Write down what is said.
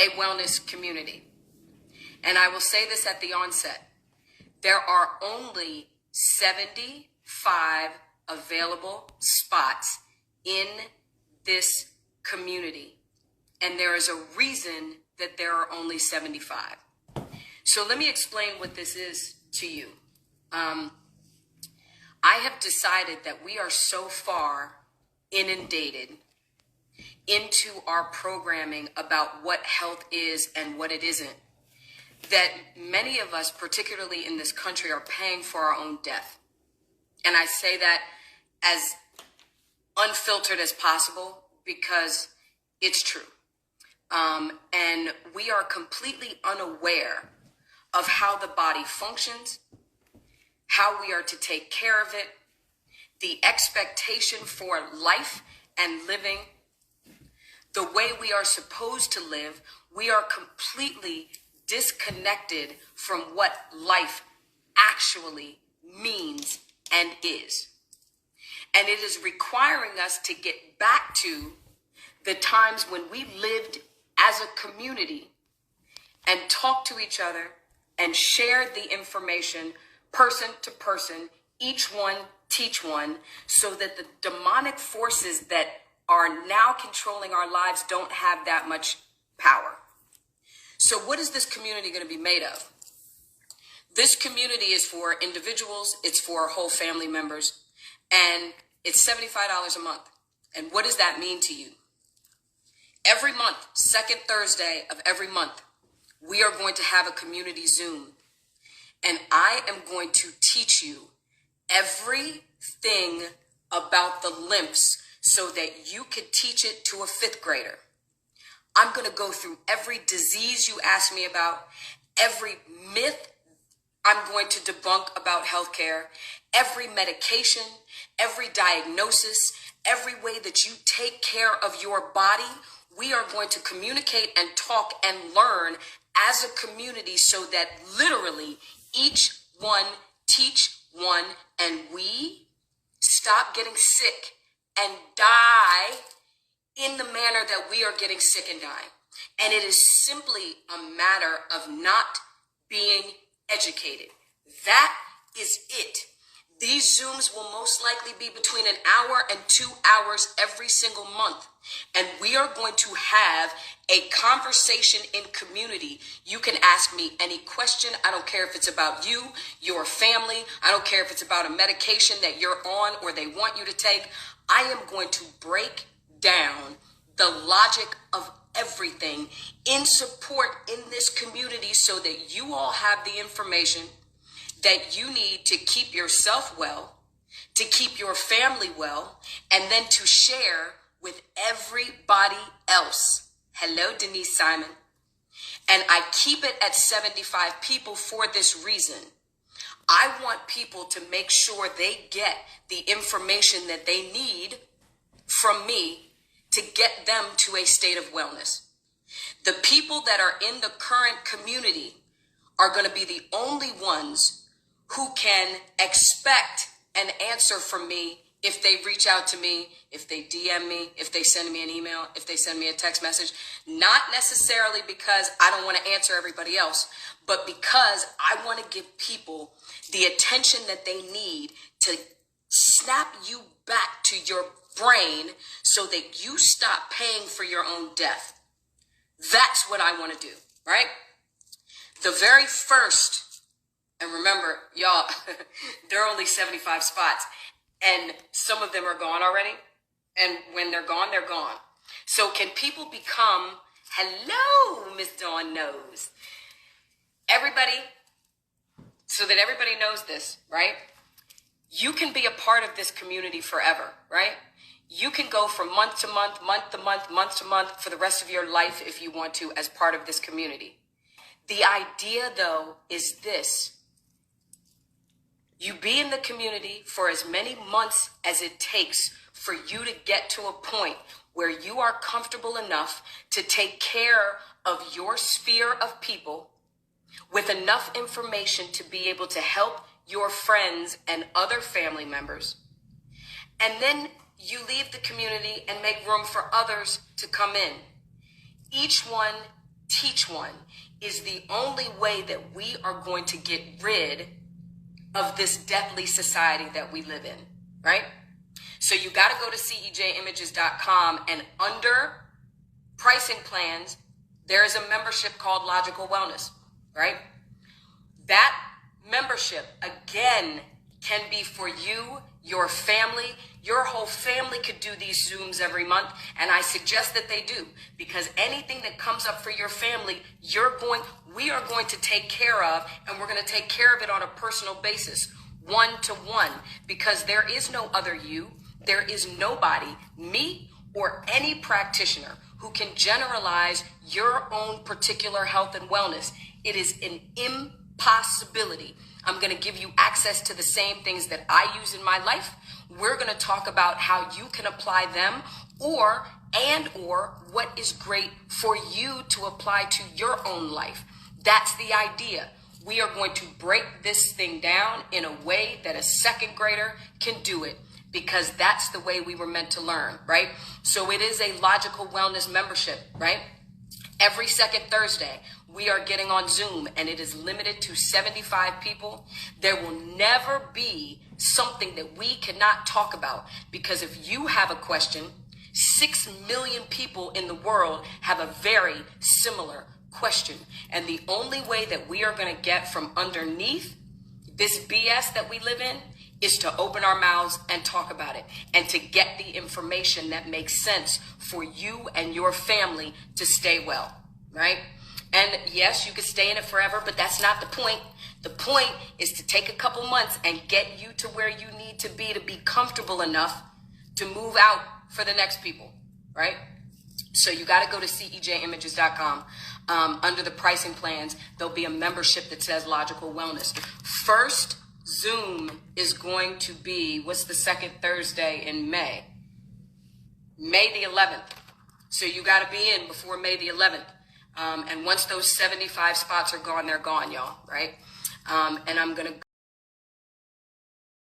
a wellness community. And I will say this at the onset. There are only 75 available spots in this community. And there is a reason that there are only 75. So let me explain what this is to you. I have decided that we are so far inundated into our programming about what health is and what it isn't, that many of us, particularly in this country, are paying for our own death. And I say that as unfiltered as possible because it's true. And we are completely unaware of how the body functions, how we are to take care of it, the expectation for life and living, the way we are supposed to live. We are completely disconnected from what life actually means and is. And it is requiring us to get back to the times when we lived as a community and talked to each other and shared the information person to person, each one teach one, so that the demonic forces that are now controlling our lives don't have that much power. So what is this community going to be made of? This community is for individuals, it's for whole family members, and it's $75 a month. And what does that mean to you? Every month, second Thursday of every month, we are going to have a community Zoom. And I am going to teach you everything about the lymphs so that you could teach it to a fifth grader. I'm going to go through every disease you ask me about, every myth I'm going to debunk about healthcare, every medication, every diagnosis, every way that you take care of your body. We are going to communicate and talk and learn as a community so that literally each one teach one, and we stop getting sick and die in the manner that we are getting sick and dying. And it is simply a matter of not being educated. That is it. These Zooms will most likely be between an hour and 2 hours every single month. And we are going to have a conversation in community. You can ask me any question. I don't care if it's about you, your family. I don't care if it's about a medication that you're on or they want you to take. I am going to break down the logic of everything in support in this community so that you all have the information that you need to keep yourself well, to keep your family well, and then to share with everybody else. Hello, Denise Simon. And I keep it at 75 people for this reason. I want people to make sure they get the information that they need from me to get them to a state of wellness. The people that are in the current community are going to be the only ones who can expect an answer from me if they reach out to me, if they DM me, if they send me an email, if they send me a text message. Not necessarily because I don't want to answer everybody else, but because I want to give people the attention that they need to snap you back to your brain so that you stop paying for your own death. That's what I want to do, right? The very first, and remember, y'all, there are only 75 spots, and some of them are gone already. And when they're gone, they're gone. So can people become, hello, Miss Dawn knows. Everybody, so that everybody knows this, right? You can be a part of this community forever, right? You can go from month to month, month to month, month to month for the rest of your life if you want to as part of this community. The idea, though, is this. You be in the community for as many months as it takes for you to get to a point where you are comfortable enough to take care of your sphere of people with enough information to be able to help your friends and other family members. And then you leave the community and make room for others to come in. Each one teach one is the only way that we are going to get rid of this deathly society that we live in, right? So you got to go to cejimages.com, and under pricing plans, there is a membership called Logical Wellness, right? That membership, again, can be for you, your family. Your whole family could do these Zooms every month, and I suggest that they do, because anything that comes up for your family, we are going to take care of, and we're going to take care of it on a personal basis, one-to-one, because there is no other you. There is nobody, me or any practitioner, who can generalize your own particular health and wellness. It is an impossibility. I'm going to give you access to the same things that I use in my life. We're going to talk about how you can apply them, or what is great for you to apply to your own life. That's the idea. We are going to break this thing down in a way that a second grader can do it, because that's the way we were meant to learn, right? So it is a Logical Wellness membership, right? Every second Thursday, we are getting on Zoom, and it is limited to 75 people. There will never be something that we cannot talk about, because if you have a question, 6 million people in the world have a very similar question. And the only way that we are going to get from underneath this BS that we live in is to open our mouths and talk about it, and to get the information that makes sense for you and your family to stay well, right? And yes, you could stay in it forever, but that's not the point. The point is to take a couple months and get you to where you need to be comfortable enough to move out for the next people, right? So you got to go to cejimages.com. Under the pricing plans, there'll be a membership that says Logical Wellness. First Zoom is going to be, what's the second Thursday in May? May the 11th. So you got to be in before May the 11th. And once those 75 spots are gone, they're gone, y'all, right? And I'm going to